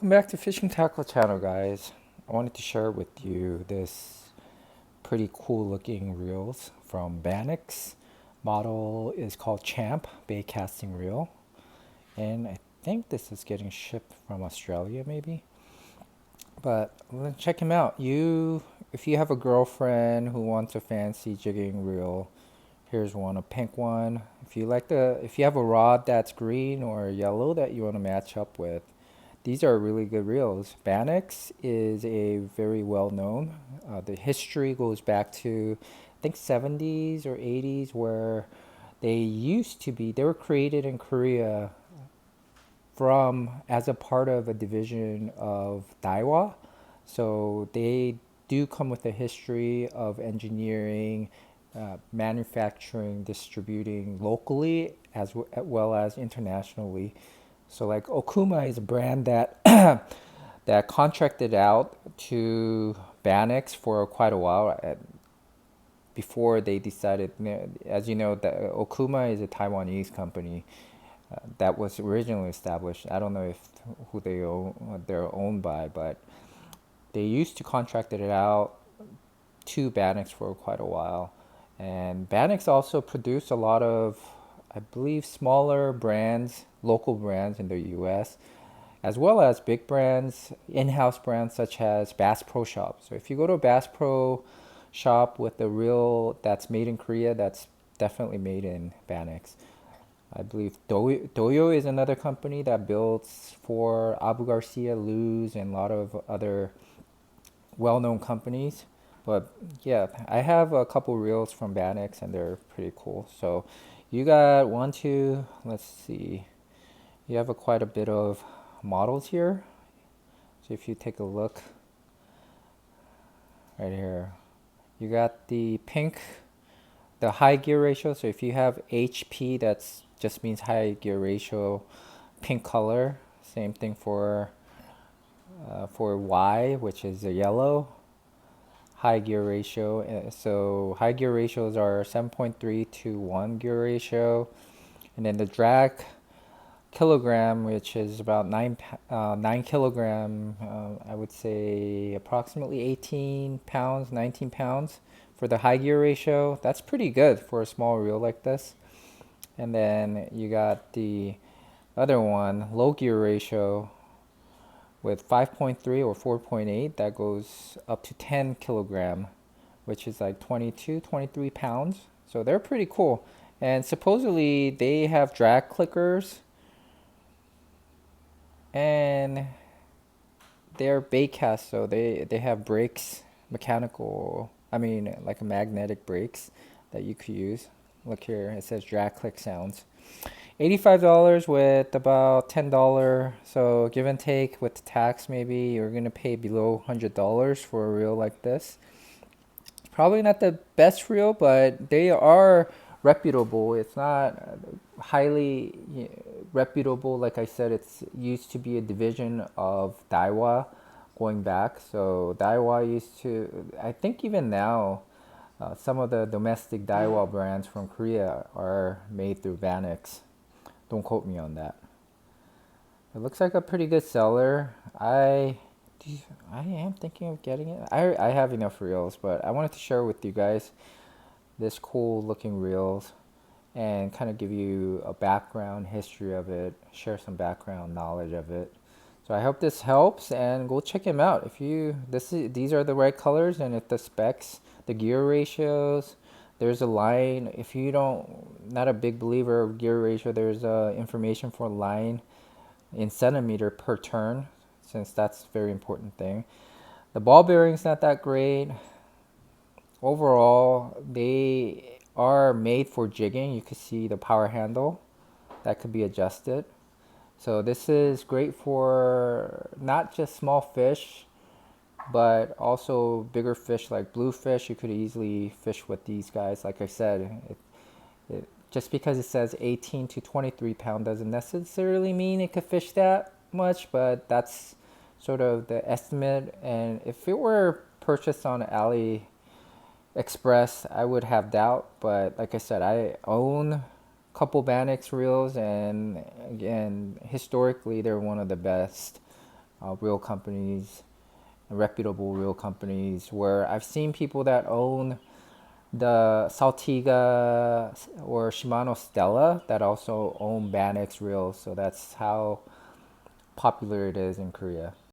Welcome back to Fishing Tackle Channel, guys. I wanted to share with you this pretty cool looking reels from Banax. Model is called Champ Bait Casting Reel, and I think this is getting shipped from Australia, maybe. But let's check him out. If you have a girlfriend who wants a fancy jigging reel, here's one, a pink one. If you have a rod that's green or yellow that you want to match up with, these are really good reels. Banax is a very well known. The history goes back to, I think, 70s or 80s, where they were created in Korea from as a part of a division of Daiwa. So they do come with a history of engineering, manufacturing, distributing locally as well as internationally. So like Okuma is a brand that that contracted out to Banax for quite a while before they decided. As you know, that Okuma is a Taiwanese company that was originally established. I don't know if who they're owned by, but they used to contracted it out to Banax for quite a while. And Banax also produced a lot of, I believe, smaller brands, local brands in the US, as well as big brands, in-house brands such as Bass Pro Shop. So if you go to a Bass Pro Shop with a reel that's made in Korea, that's definitely made in Banax. I believe Doyo is another company that builds for Abu Garcia, Luz, and a lot of other well-known companies. But yeah, I have a couple reels from Banax and they're pretty cool. So you got one, two, let's see. You have quite a bit of models here. So if you take a look right here, you got the pink, the high gear ratio. So if you have HP, that's just means high gear ratio, pink color. Same thing for Y, which is a yellow high gear ratio. So high gear ratios are 7.3 to 1 gear ratio. And then the drag kilogram, which is about 9 kilogram, I would say approximately 18 pounds, 19 pounds for the high gear ratio. That's pretty good for a small reel like this. And then you got the other one, low gear ratio, with 5.3 or 4.8 that goes up to 10 kilogram, which is like 22, 23 pounds. So they're pretty cool. And supposedly they have drag clickers and they're bait cast, so they have brakes, mechanical, I mean like a magnetic brakes that you could use. Look here, it says drag click sounds. $85 with about $10. So give and take with the tax, maybe you're gonna pay below $100 for a reel like this. Probably not the best reel, but they are reputable. It's not highly reputable. Like I said, it's used to be a division of Daiwa going back. So Daiwa used to, I think even now, some of the domestic Daiwa brands from Korea are made through Banax. Don't quote me on that. It looks like a pretty good seller. I am thinking of getting it. I have enough reels, but I wanted to share with you guys this cool looking reels and kind of give you a background history of it, share some background knowledge of it. So I hope this helps and go check him out. If you these are the right colors and if the specs, the gear ratios, there's a line. If you don't not a big believer of gear ratio, there's information for line in centimeter per turn, since that's a very important thing. The ball bearing's not that great. Overall, they are made for jigging. You can see the power handle that could be adjusted. So this is great for not just small fish, but also bigger fish like bluefish. You could easily fish with these guys. Like I said, just because it says 18 to 23 pound doesn't necessarily mean it could fish that much, but that's sort of the estimate. And if it were purchased on AliExpress, I would have doubt. But like I said, I own a couple Banax reels, and again, historically, they're one of the best reel companies, reputable reel companies, where I've seen people that own the Saltiga or Shimano Stella that also own Banax reels. So that's how popular it is in Korea.